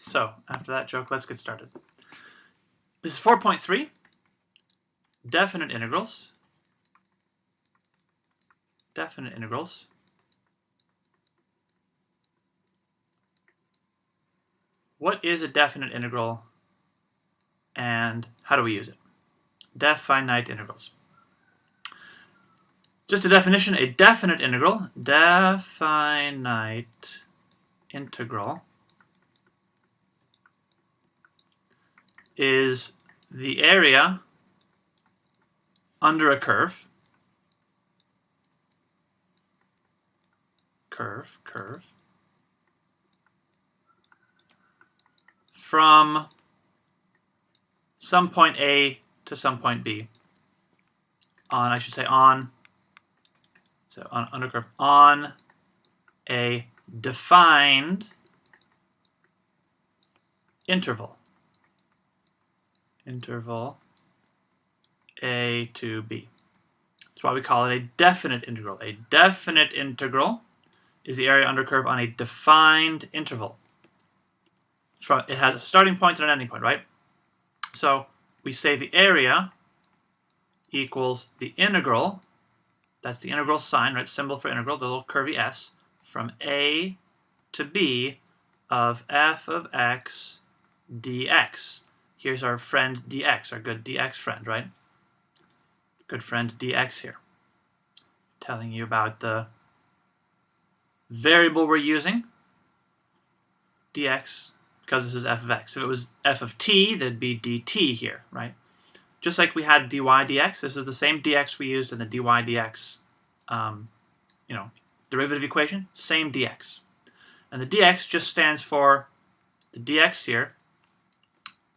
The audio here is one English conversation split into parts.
So after that joke, let's get started. This is 4.3, definite integrals. Definite integrals. What is a definite integral and how do we use it? Definite integrals. Just a definition, a definite integral, is the area under a curve, from some point A to some point B, under curve, on a defined interval A to B. That's why we call it a definite integral. A definite integral is the area under curve on a defined interval. It has a starting point and an ending point, right? So we say the area equals the integral, that's the integral sign, right? Symbol for integral, the little curvy s, from A to B of f of x dx. Here's our friend dx, our good dx friend, right? Good friend dx here. Telling you about the variable we're using, dx, because this is f of x. If it was f of t, there'd be dt here, right? Just like we had dy dx, this is the same dx we used in the dy dx derivative equation, same dx. And the dx just stands for the dx here.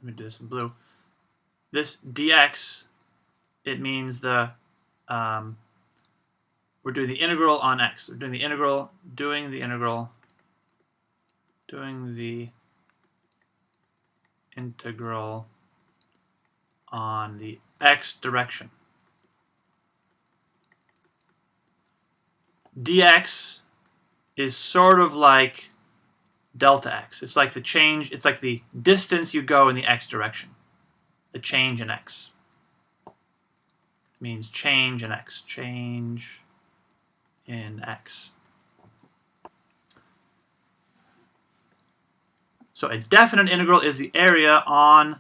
Let me do this in blue. This dx, it means we're doing the integral on x. We're doing the integral on the x direction. Dx is sort of like delta x. It's like the change, it's like the distance you go in the x direction. The change in x. It means change in x. Change in x. So a definite integral is the area on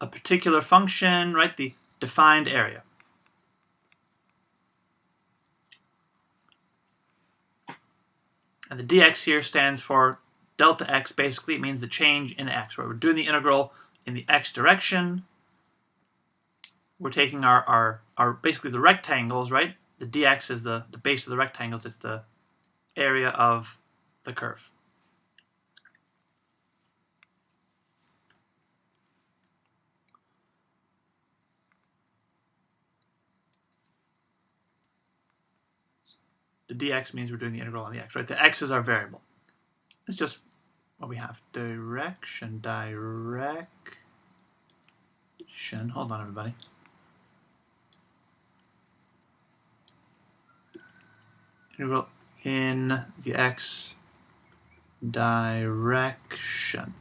a particular function, right? The defined area. And the dx here stands for delta x. Basically, it means the change in x. Right? We're doing the integral in the x direction. We're taking our basically the rectangles, right? The dx is the base of the rectangles. It's the area of the curve. The dx means we're doing the integral on the x, right? The x is our variable. It's just what we have. Direction. Hold on, everybody. Integral in the x direction.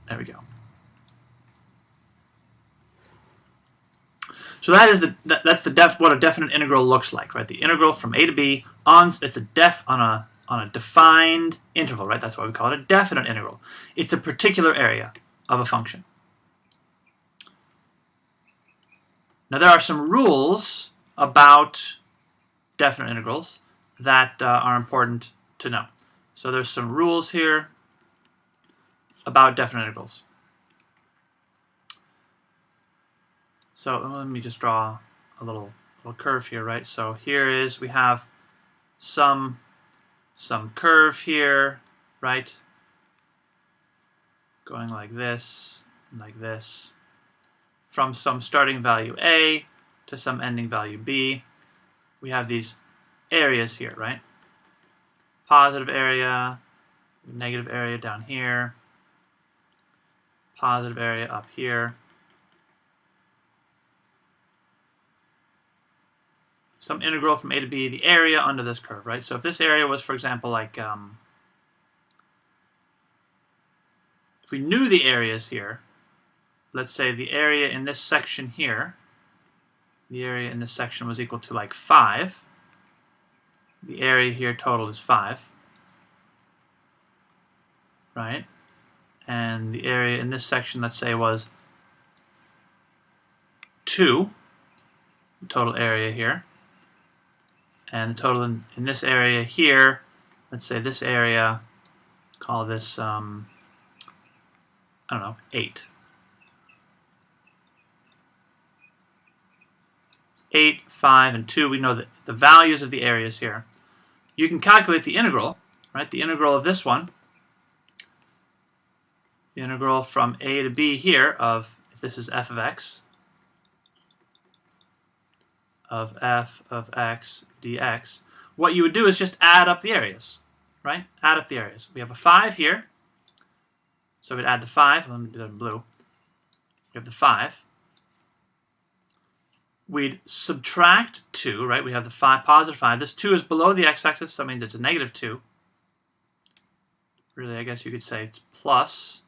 There we go. So that's what a definite integral looks like, right? The integral from a to b on a defined interval, right? That's why we call it a definite integral. It's a particular area of a function. Now there are some rules about definite integrals that are important to know. So there's some rules here about definite integrals. So let me just draw a little curve here, right? So we have some curve here, right? Going like this, and like this, from some starting value A to some ending value B. We have these areas here, right? Positive area, negative area down here, positive area up here. Some integral from a to b, the area under this curve, right? So if this area was, for example, like if we knew the areas here, let's say the area in this section here, the area in this section was equal to like 5. The area here total is 5, right? And the area in this section, let's say, was 2, the total area here. And the total in this area here, let's say this area, call this, I don't know, 8. 8, 5, and 2, we know that the values of the areas here. You can calculate the integral, right? The integral of this one, the integral from a to b here of, if this is f of x dx, what you would do is just add up the areas, right? Add up the areas. We have a 5 here, so we'd add the 5. Let me do that in blue. We have the 5. We'd subtract 2, right? We have the 5, positive 5. This 2 is below the x-axis, so that means it's a negative 2. Really, I guess you could say it's plus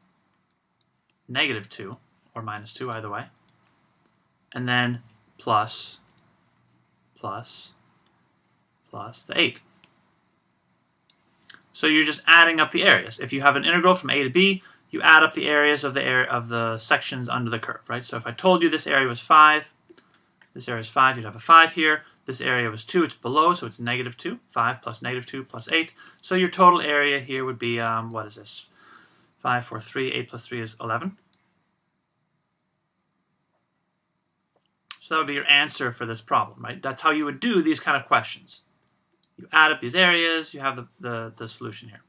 negative 2, or minus 2, either way. And then plus the 8. So you're just adding up the areas. If you have an integral from a to b, you add up the areas of the sections under the curve, right? So if I told you this area was 5, this area is 5, you'd have a 5 here. This area was 2, it's below, so it's negative 2. 5 plus negative 2 plus 8. So your total area here would be, what is this? 5, 4, 3, 8 plus 3 is 11. So that would be your answer for this problem, right? That's how you would do these kind of questions. You add up these areas, you have the solution here.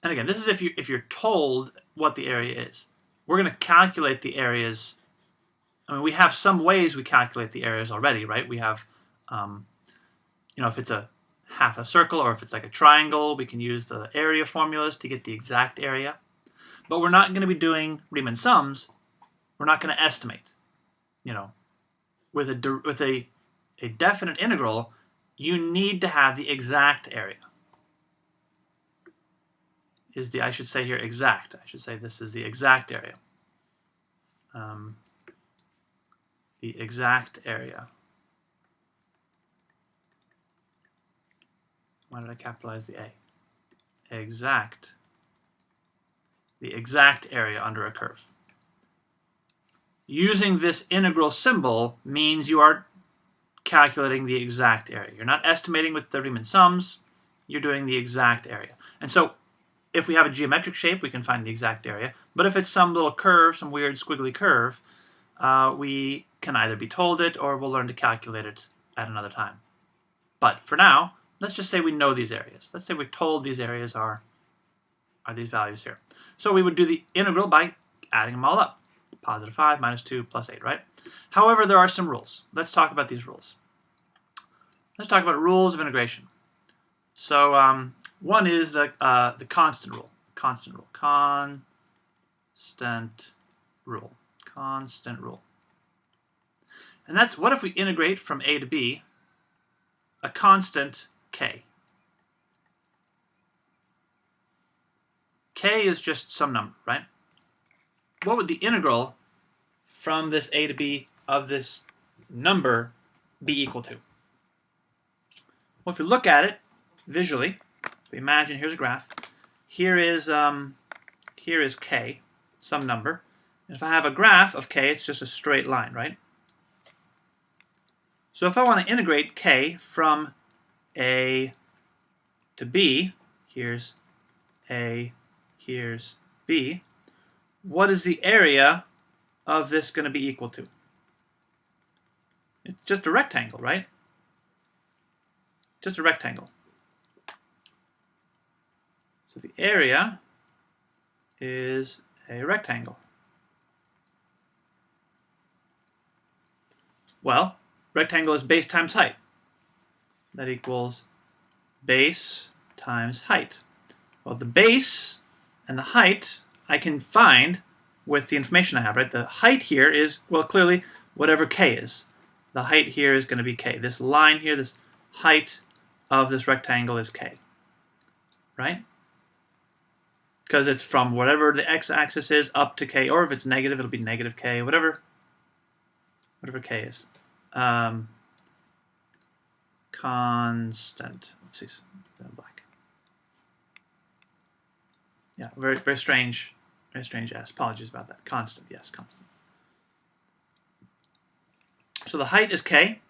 And again, this is if you're told what the area is. We're going to calculate the areas. I mean, we have some ways we calculate the areas already, right? We have, if it's a half a circle or if it's like a triangle, we can use the area formulas to get the exact area. But we're not going to be doing Riemann sums. We're not going to estimate. With a definite integral, you need to have the exact area. I should say here exact. I should say this is the exact area. The exact area. Why did I capitalize the A? Exact. The exact area under a curve. Using this integral symbol means you are calculating the exact area. You're not estimating with the Riemann sums. You're doing the exact area. And so if we have a geometric shape, we can find the exact area. But if it's some little curve, some weird squiggly curve, we can either be told it or we'll learn to calculate it at another time. But for now, let's just say we know these areas. Let's say we're told these areas are these values here. So we would do the integral by adding them all up. Positive 5 minus 2 plus 8, right? However, there are some rules. Let's talk about these rules. Let's talk about rules of integration. So one is the constant rule. Constant rule. Constant rule. Constant rule. And that's what if we integrate from a to b a constant k. K is just some number, right? What would the integral from this a to b of this number be equal to? Well, if you look at it visually, if we imagine here's a graph. Here is k, some number. And if I have a graph of k, it's just a straight line, right? So if I want to integrate k from a to b, here's a, here's b, what is the area of this going to be equal to? It's just a rectangle, right? Just a rectangle. So the area is a rectangle. Well, rectangle is base times height. That equals base times height. Well, the base and the height I can find with the information I have, right? The height here is, well, clearly whatever k is. The height here is going to be k. This line here, this height of this rectangle is k. right? Because it's from whatever the x-axis is up to k, or if it's negative, it'll be negative k, whatever k is. Constant. Oopsies, black. Yeah, very strange S. Apologies about that. Constant, yes, constant. So the height is k.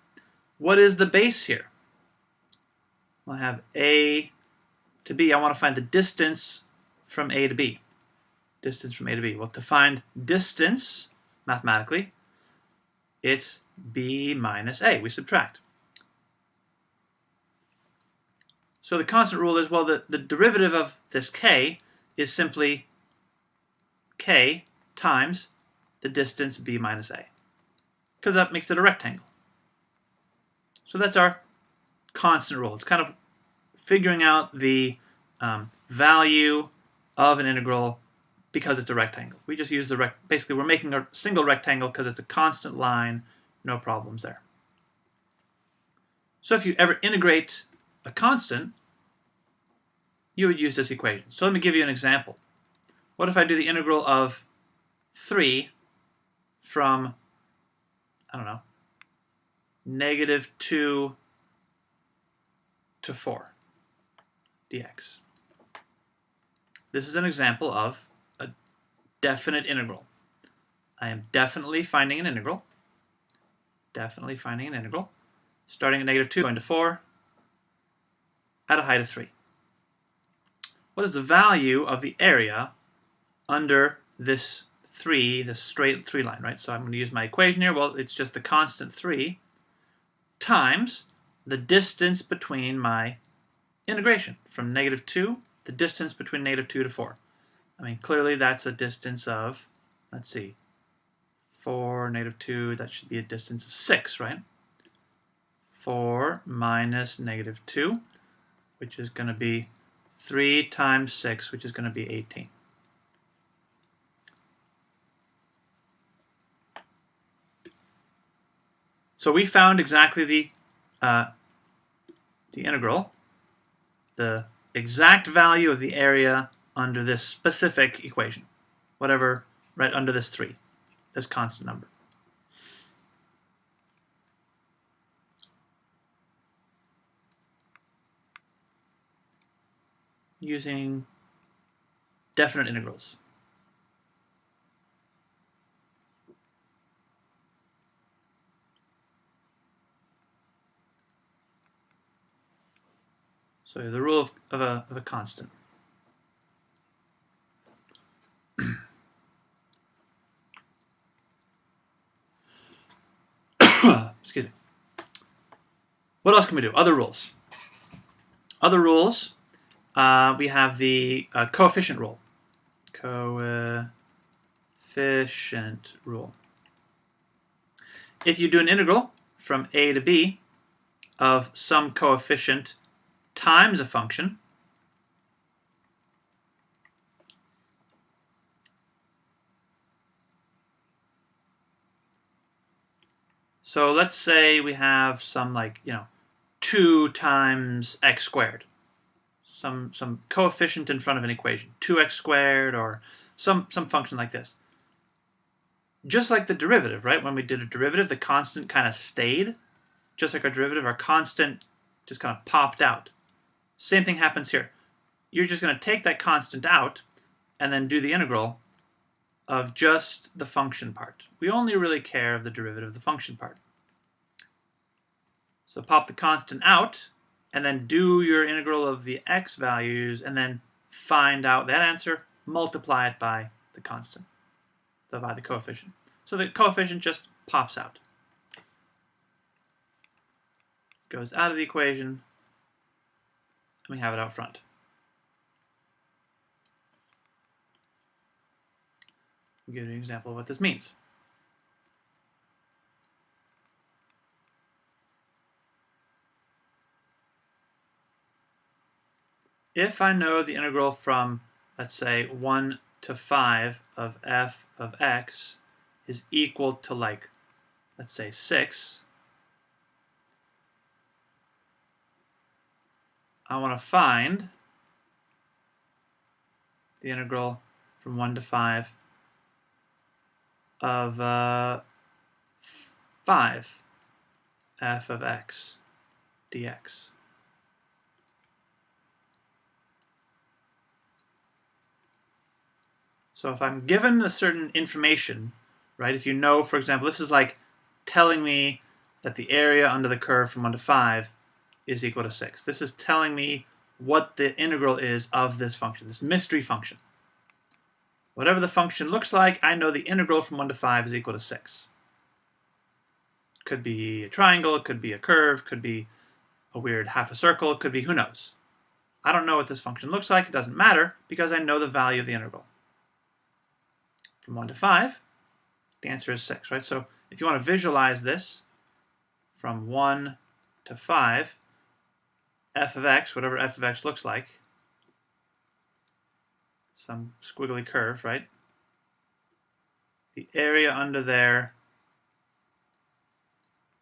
What is the base here? Well, I have a to b. I want to find the distance from a to b. Distance from a to b. Well, to find distance, mathematically, it's b minus a. We subtract. So the constant rule is, well, the derivative of this k is simply k times the distance b minus a, because that makes it a rectangle. So that's our constant rule. It's kind of figuring out the value of an integral because it's a rectangle. We just use the basically we're making a single rectangle because it's a constant line, no problems there. So if you ever integrate a constant, you would use this equation. So let me give you an example. What if I do the integral of 3 from, I don't know, -2 to 4 dx? This is an example of a definite integral. I am definitely finding an integral. Definitely finding an integral. Starting at -2, going to 4, at a height of 3. What is the value of the area under this 3, this straight 3 line, right? So I'm going to use my equation here. Well, it's just the constant 3 times the distance between my integration from -2, the distance between -2 to 4. I mean, clearly that's a distance of, let's see, 4, -2, that should be a distance of 6, right? 4 minus -2, which is going to be 3 times 6, which is going to be 18. So we found exactly the integral, the exact value of the area under this specific equation, whatever, right under this 3, this constant number. Using definite integrals. So the rule of a constant. Excuse me. What else can we do? Other rules. Other rules. We have the coefficient rule. Coefficient rule. If you do an integral from a to b of some coefficient times a function, so let's say we have some, like, 2 times x squared, some coefficient in front of an equation, 2x squared, or some function like this. Just like the derivative, right? When we did a derivative, the constant kind of stayed. Just like our derivative, our constant just kind of popped out. Same thing happens here. You're just going to take that constant out and then do the integral of just the function part. We only really care of the derivative of the function part. So pop the constant out and then do your integral of the x values and then find out that answer, multiply it by the constant, by the coefficient. So the coefficient just pops out. Goes out of the equation, and we have it out front. I'll give you an example of what this means. If I know the integral from, let's say, 1 to 5 of f of x is equal to, like, let's say 6, I want to find the integral from 1 to 5 of 5 f of x dx. So if I'm given a certain information, right, if you know, for example, this is like telling me that the area under the curve from 1 to 5 is equal to 6. This is telling me what the integral is of this function, this mystery function. Whatever the function looks like, I know the integral from 1 to 5 is equal to 6. Could be a triangle, it could be a curve, could be a weird half a circle, it could be who knows. I don't know what this function looks like, it doesn't matter, because I know the value of the integral. From 1 to 5, the answer is 6, right? So if you want to visualize this from 1 to 5, f of x, whatever f of x looks like, some squiggly curve, right? The area under there,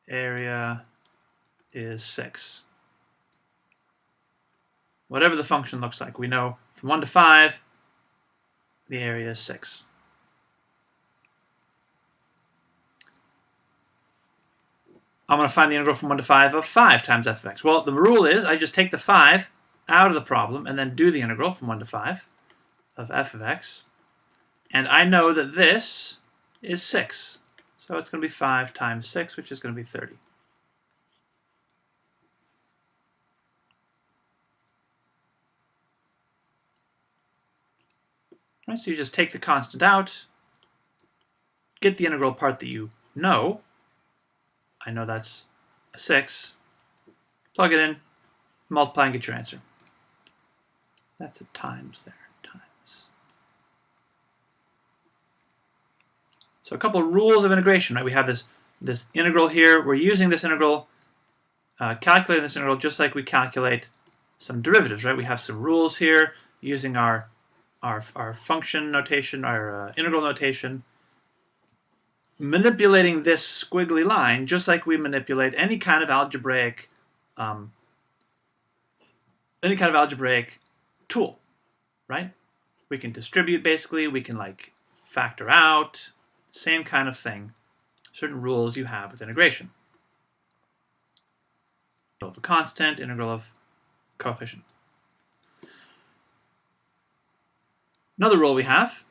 area is 6. Whatever the function looks like, we know from 1 to 5, the area is 6. I'm going to find the integral from 1 to 5 of 5 times f of x. Well, the rule is I just take the 5 out of the problem and then do the integral from 1 to 5 of f of x. And I know that this is 6. So it's going to be 5 times 6, which is going to be 30. Right, so you just take the constant out, get the integral part that you know. I know that's a 6. Plug it in, multiply, and get your answer. That's a times there, times. So a couple of rules of integration, right? We have this integral here. We're using this integral, calculating this integral just like we calculate some derivatives, right? We have some rules here using our function notation, our integral notation. Manipulating this squiggly line just like we manipulate any kind of algebraic tool, right? We can distribute basically, we can like factor out, same kind of thing, certain rules you have with integration. Integral of a constant, integral of coefficient. Another rule we have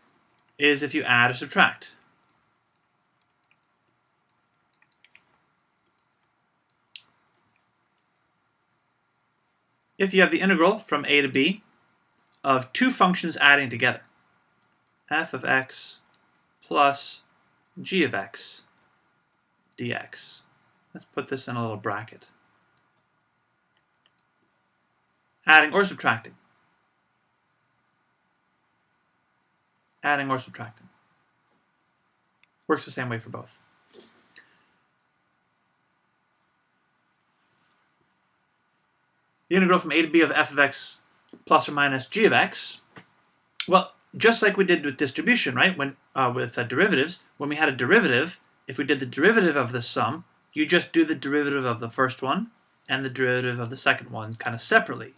is if you add or subtract. If you have the integral from a to b of two functions adding together, f of x plus g of x dx. Let's put this in a little bracket. Adding or subtracting. Adding or subtracting. Works the same way for both. The integral from a to b of f of x plus or minus g of x, well, just like we did with distribution, right? When with derivatives, when we had a derivative, if we did the derivative of the sum, you just do the derivative of the first one and the derivative of the second one kind of separately.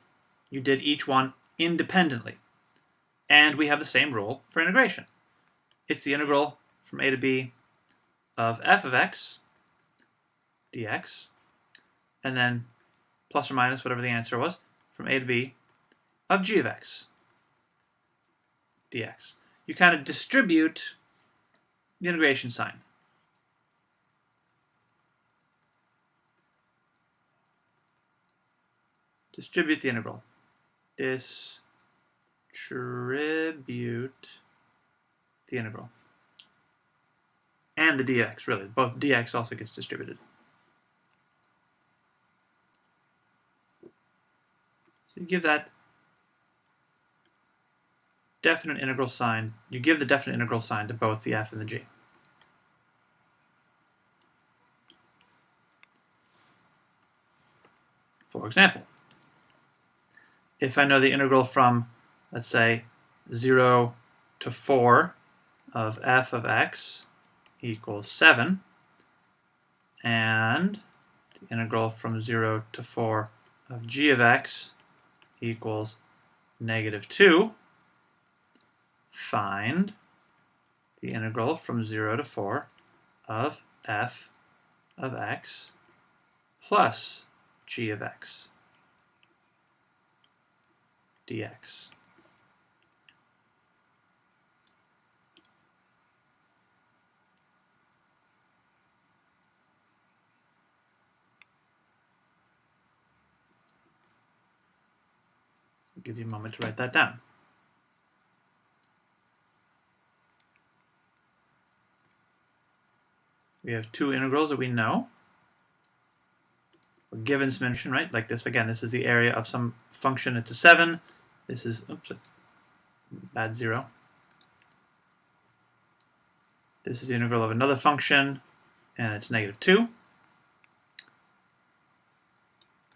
You did each one independently. And we have the same rule for integration. It's the integral from a to b of f of x dx, and then plus or minus whatever the answer was, from a to b of g of x dx. You kind of distribute the integration sign. Distribute the integral. Distribute the integral. And the dx, really. Both dx also gets distributed. So you give that definite integral sign, you give the definite integral sign to both the f and the g. For example, if I know the integral from, let's say, 0 to 4 of f of x equals 7, and the integral from 0 to 4 of g of x equals -2, find the integral from 0 to 4 of f of x plus g of x dx. I'll give you a moment to write that down. We have two integrals that we know. We're given some information, right? Like this, again, this is the area of some function. It's a 7. This is, oops, that's bad 0. This is the integral of another function, and it's -2.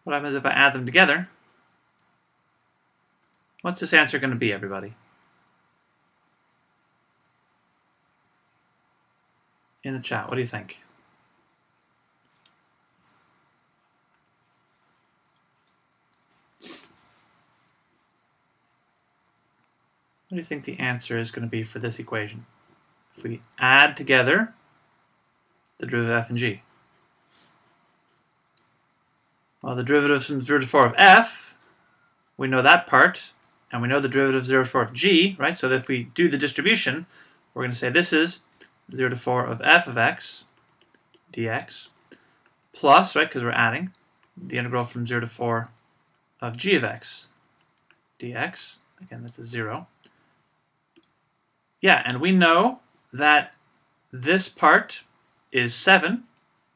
What happens if I add them together? What's this answer going to be, everybody? In the chat, what do you think? What do you think the answer is going to be for this equation? If we add together the derivative of f and g. Well, the derivative from 0 to 4 of f, we know that part, and we know the derivative of 0 to 4 of g, right? So that if we do the distribution, we're going to say this is 0 to 4 of f of x dx plus, right, because we're adding, the integral from 0 to 4 of g of x dx. Again, that's a 0. Yeah, and we know that this part is 7,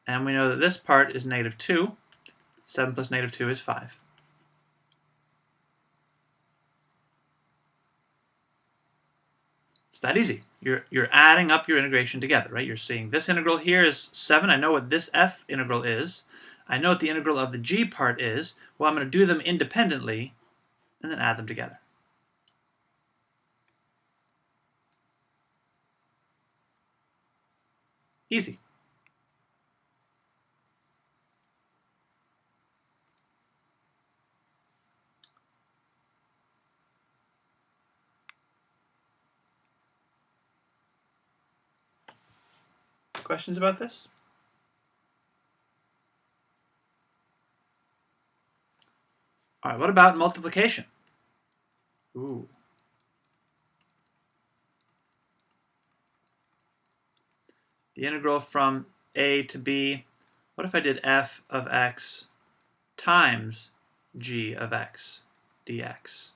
and we know that this part is -2. 7 plus -2 is 5. It's that easy. You're adding up your integration together, right? You're seeing this integral here is 7. I know what this f integral is. I know what the integral of the g part is. Well, I'm going to do them independently and then add them together. Easy. Questions about this? All right, what about multiplication? Ooh. The integral from a to b. What if I did f of x times g of x dx?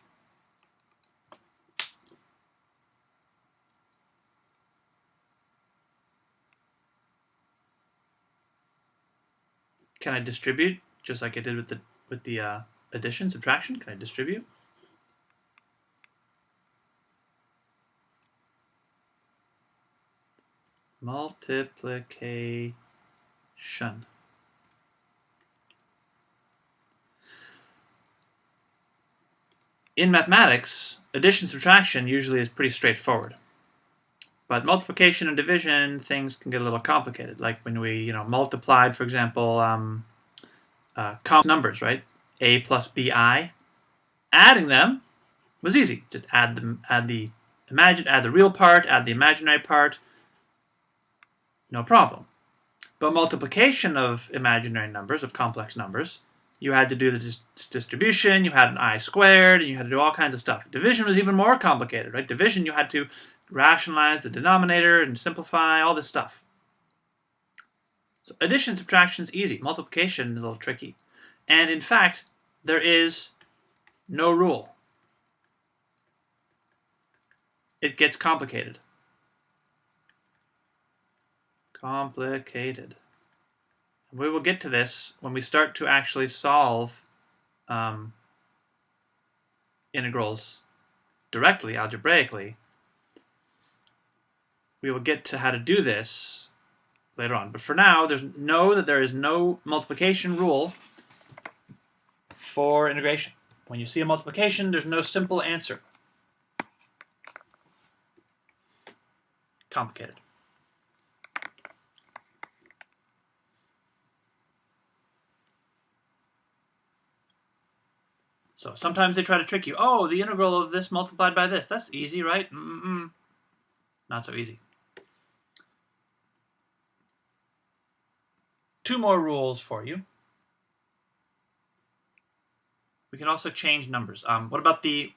Can I distribute just like I did with the addition, subtraction? Can I distribute? Multiplication. In mathematics, addition subtraction usually is pretty straightforward. But multiplication and division, things can get a little complicated. Like when we, multiplied, for example, complex numbers, right? A plus bi. Adding them was easy. Just add the real part, add the imaginary part. No problem. But multiplication of imaginary numbers, of complex numbers, you had to do the distribution, you had an I squared, and you had to do all kinds of stuff. Division was even more complicated, right? Division, you had to rationalize the denominator and simplify all this stuff. So addition, subtraction is easy. Multiplication is a little tricky. And in fact, there is no rule. It gets complicated. Complicated. We will get to this when we start to actually solve integrals directly, algebraically. We will get to how to do this later on. But for now, there is no multiplication rule for integration. When you see a multiplication, there's no simple answer. Complicated. So sometimes they try to trick you. Oh, the integral of this multiplied by this. That's easy, right? Not so easy. Two more rules for you. We can also change numbers. What about the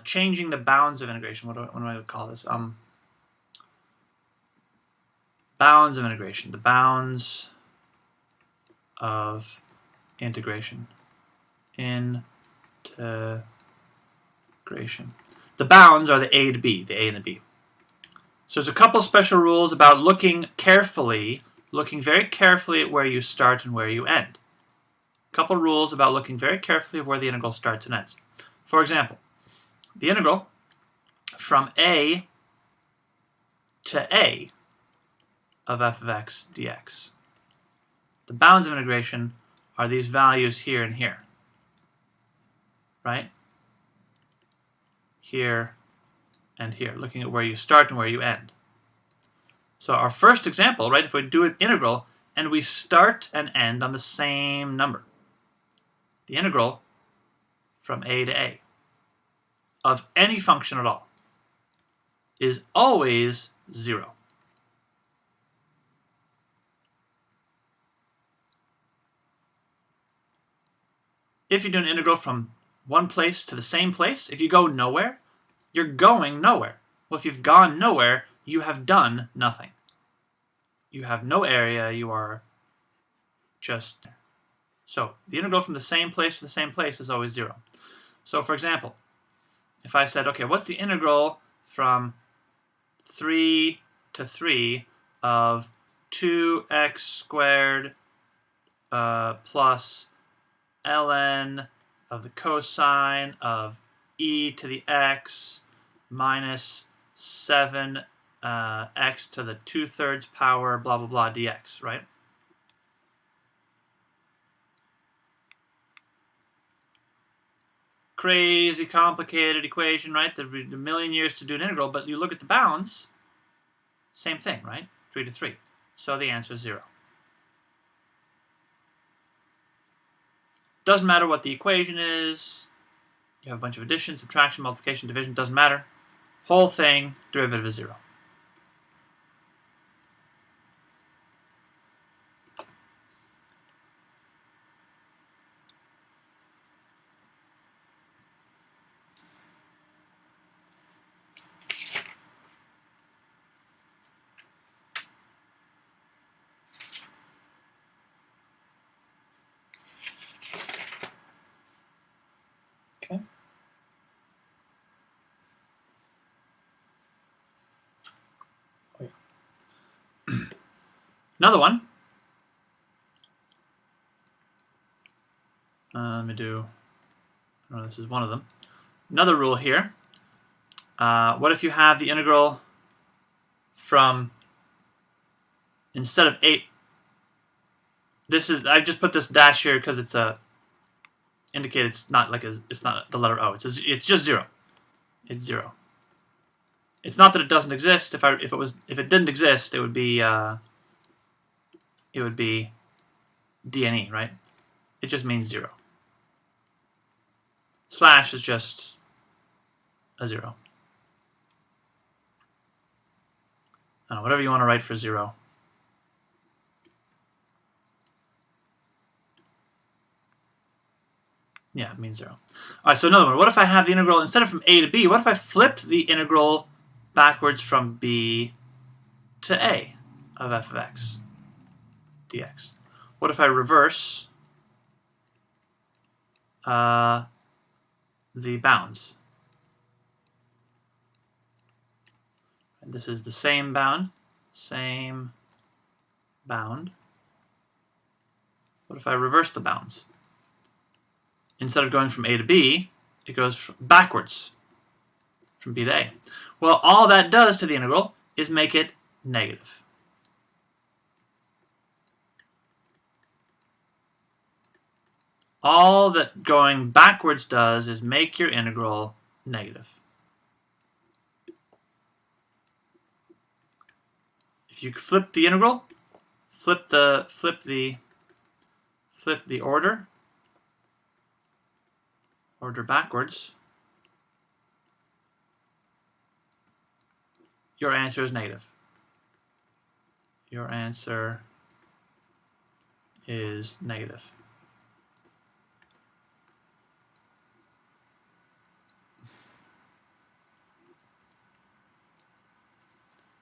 changing the bounds of integration? What do I call this? Bounds of integration. The bounds of integration. Integration. The bounds are the A to B, the A and the B. So there's a couple special rules about looking very carefully at where you start and where you end. A couple rules about looking very carefully at where the integral starts and ends. For example, the integral from A to A of f of x dx. The bounds of integration are these values here and here. Right? Here and here, looking at where you start and where you end. So our first example, right, if we do an integral and we start and end on the same number, the integral from A to A of any function at all is always 0. If you do an integral from one place to the same place, if you go nowhere, you're going nowhere. Well, if you've gone nowhere, you have done nothing. You have no area, you are just there. So the integral from the same place to the same place is always 0. So for example, if I said, okay, what's the integral from 3 to 3 of 2x squared plus ln of the cosine of e to the x minus 7 x to the 2/3 power blah blah blah dx, right? Crazy complicated equation, right? A million years to do an integral, but you look at the bounds, same thing, right? 3 to 3. So the answer is 0. Doesn't matter what the equation is. You have a bunch of addition, subtraction, multiplication, division. Doesn't matter. Whole thing, derivative is 0. Okay. Another one. Let me do, oh, this is one of them. Another rule here. What if you have the integral from, instead of 8, this is, I just put this dash here because it's indicated it's not like it's not the letter O. It's just 0. It's 0. It's not that it doesn't exist. If it didn't exist, it would be DNE, right? It just means 0. Slash is just a 0. I don't know, whatever you want to write for 0. Yeah, it means 0. All right, so another one. What if I have the integral, instead of from A to B, what if I flipped the integral backwards from B to A of f of x dx? What if I reverse the bounds? And this is the same bound. What if I reverse the bounds? Instead of going from A to B, it goes backwards from B to A. Well, all that does to the integral is make it negative. All that going backwards does is make your integral negative. If you flip the integral, flip the order, order backwards, your answer is negative. Your answer is negative.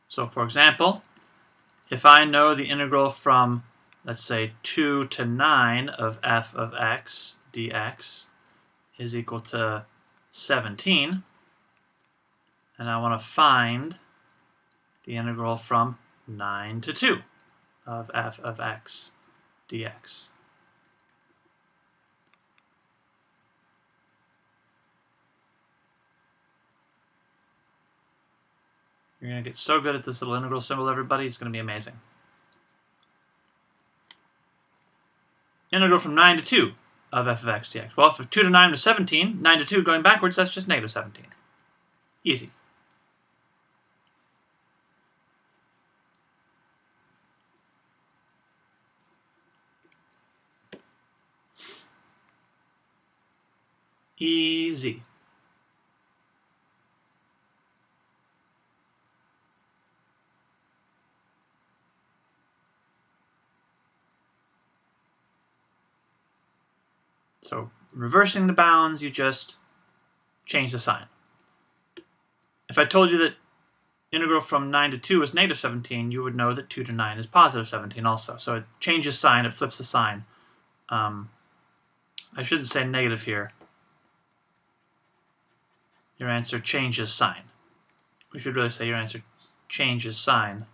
So for example, if I know the integral from, let's say, 2 to 9 of f of x dx is equal to 17, and I want to find the integral from 9 to 2 of f of x dx. You're going to get so good at this little integral symbol, everybody, it's going to be amazing. Integral from 9 to 2 of f of x dx. Well, from 2 to 9 was 17. 9 to 2 going backwards, that's just negative 17. Easy. Easy. So reversing the bounds, you just change the sign. If I told you that integral from 9 to 2 is negative 17, you would know that 2 to 9 is positive 17 also. So it changes sign, it flips the sign. I shouldn't say negative here. Your answer changes sign. We should really say your answer changes sign.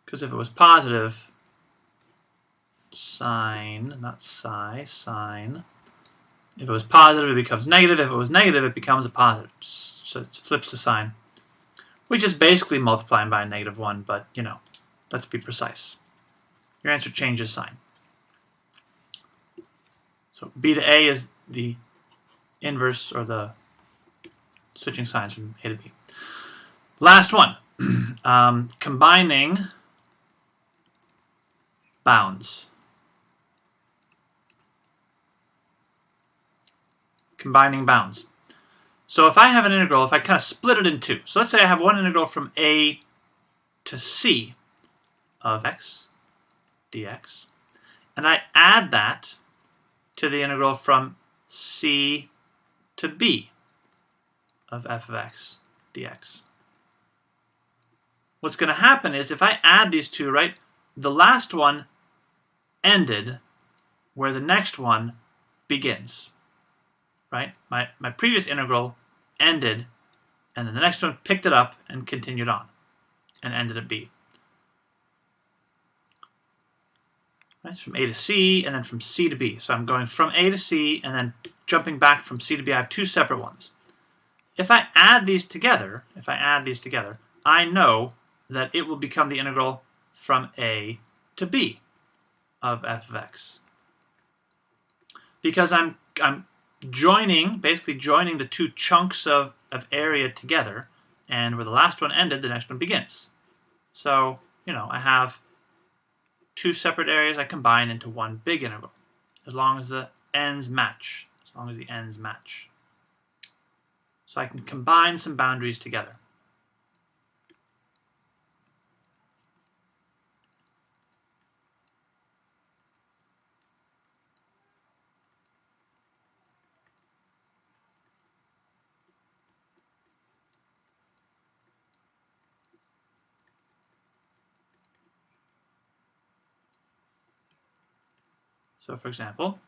Because if it was positive, sine, not psi, sine. If it was positive, it becomes negative. If it was negative, it becomes a positive. So it flips the sign. We just basically multiply by a -1, but, you know, let's be precise. Your answer changes sign. So b to a is the inverse, or the switching signs from a to b. Last one. Combining bounds. Combining bounds. So if I have an integral, if I kind of split it in two. So let's say I have one integral from a to c of x dx, and I add that to the integral from c to b of f of x dx. What's going to happen is, if I add these two, right, the last one ended where the next one begins. Right? My previous integral ended, and then the next one picked it up and continued on and ended at b. Right? It's from a to c, and then from c to b. So I'm going from a to c and then jumping back from c to b. I have two separate ones. If I add these together, I know that it will become the integral from a to b of f of x. Because I'm basically joining the two chunks of area together, and where the last one ended, the next one begins. So, you know, I have two separate areas I combine into one big integral, as long as the ends match. So I can combine some boundaries together. So for example,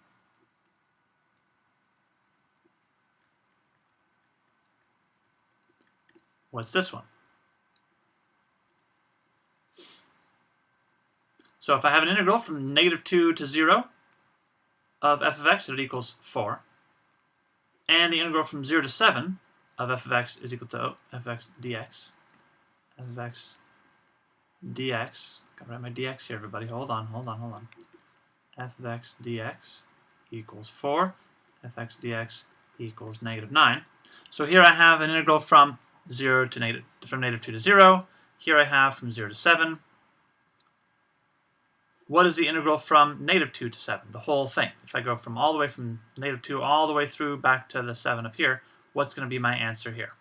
what's this one? So if I have an integral from -2 to 0 of f of x, it equals 4, and the integral from 0 to 7 of f of x is equal to f of x dx. F of x dx. Gotta write my dx here, everybody. Hold on. F of x dx equals 4. F of x dx equals -9. So here I have an integral from -2 to 0. Here I have from 0 to 7. what is the integral from -2 to 7? The whole thing. If I go from all the way from -2 all the way through back to the 7 up here, what's going to be my answer here?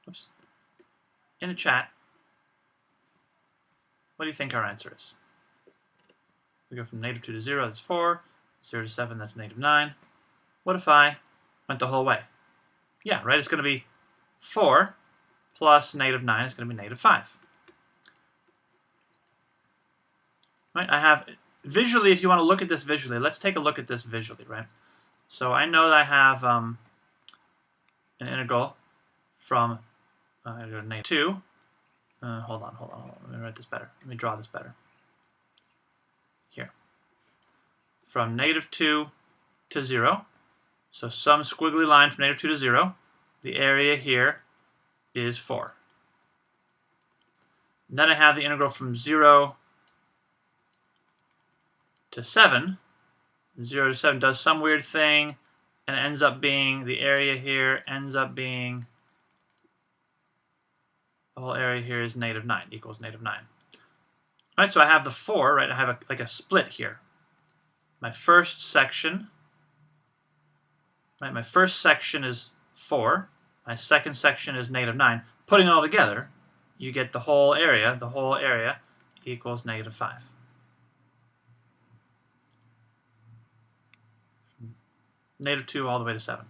Oops. In the chat, what do you think our answer is? We go from -2 to 0, that's 4. 0 to 7, that's -9. What if I went the whole way? Yeah, right, it's going to be 4 plus -9 is going to be -5. Right, I have, visually, if you want to look at this visually, let's take a look at this visually, right? So I know that I have an integral from I go to -2. Hold on. Let me write this better. Let me draw this better. Here. From -2 to 0. So some squiggly line from -2 to 0. The area here is 4. And then I have the integral from 0 to 7. 0 to 7 does some weird thing, and it ends up being, the area here ends up being, the whole area here is -9, equals -9. All right, so I have the 4, right? I have like a split here. My first section, right? My first section is 4. My second section is -9. Putting it all together, you get the whole area. The whole area equals -5. -2 all the way to 7.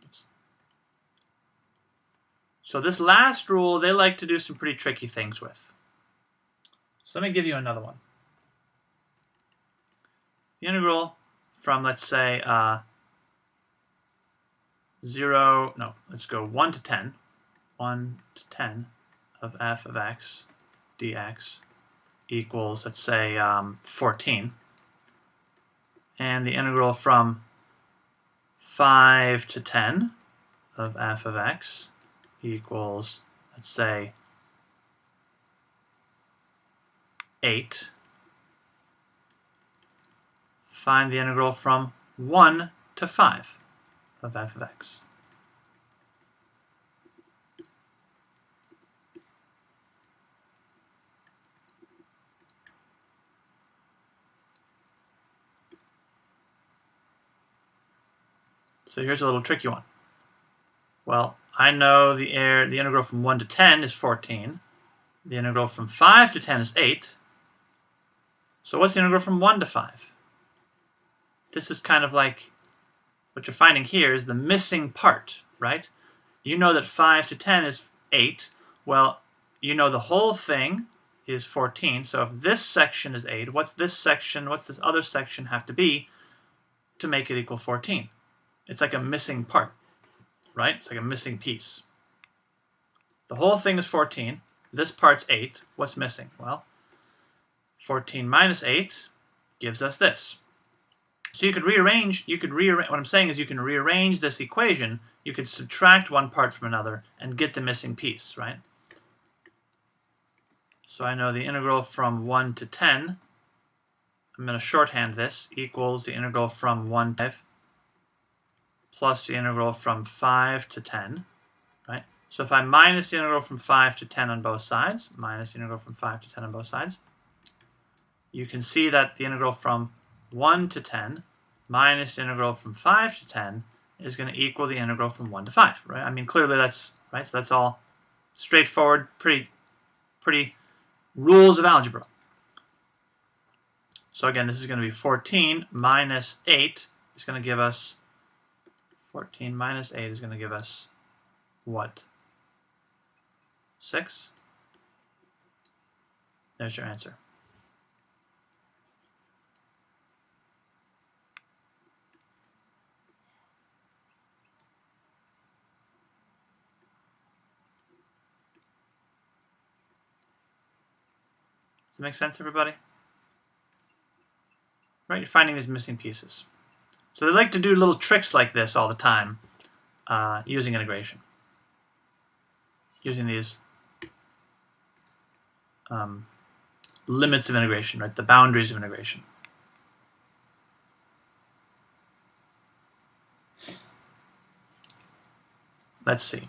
Oops. So this last rule, they like to do some pretty tricky things with. So let me give you another one. The integral from, let's say, 1 to 10. 1 to 10 of f of x dx equals, let's say, 14. And the integral from 5 to 10 of f of x equals, let's say, 8. Find the integral from 1 to 5 of f of x. So here's a little tricky one. Well, I know the integral from 1 to 10 is 14. The integral from 5 to 10 is 8. So what's the integral from 1 to 5? This is kind of like, what you're finding here is the missing part, right? You know that 5 to 10 is 8. Well, you know the whole thing is 14. So if this section is 8, what's this other section have to be to make it equal 14? It's like a missing part, right? It's like a missing piece. The whole thing is 14. This part's 8. What's missing? Well, 14 minus 8 gives us this. So you could rearrange, what I'm saying is you can rearrange this equation. You could subtract one part from another and get the missing piece, right? So I know the integral from 1 to 10, I'm going to shorthand this, equals the integral from 1 to 5 plus the integral from 5 to 10, right? So if I minus the integral from 5 to 10 on both sides, minus the integral from 5 to 10 on both sides, you can see that the integral from 1 to 10 minus the integral from 5 to 10 is going to equal the integral from 1 to 5, right? I mean, clearly that's, right? So that's all straightforward, pretty rules of algebra. So again, this is going to be 14 minus 8 is going to give us, 14 minus 8 is going to give us what? 6? There's your answer. Does it make sense, everybody? Right, you're finding these missing pieces. So they like to do little tricks like this all the time using integration. Using these limits of integration, right? The boundaries of integration. Let's see.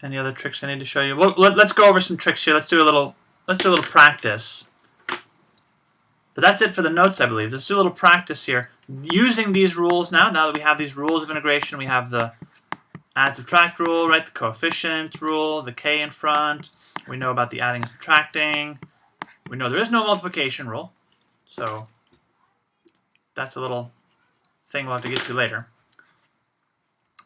Any other tricks I need to show you? Well, let's go over some tricks here. Let's do a little practice. But that's it for the notes, I believe. Let's do a little practice here. Using these rules now that we have these rules of integration, we have the add subtract rule, right? The coefficient rule, the k in front. We know about the adding and subtracting. We know there is no multiplication rule. So that's a little thing we'll have to get to later.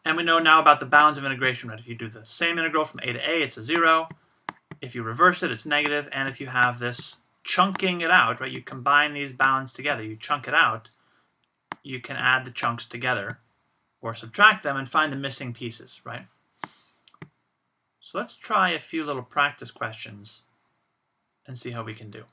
And we know now about the bounds of integration, right? If you do the same integral from a to a, it's a 0. If you reverse it, it's negative. And if you have this chunking it out, right? You combine these bounds together, you chunk it out, you can add the chunks together or subtract them and find the missing pieces, right? So let's try a few little practice questions and see how we can do.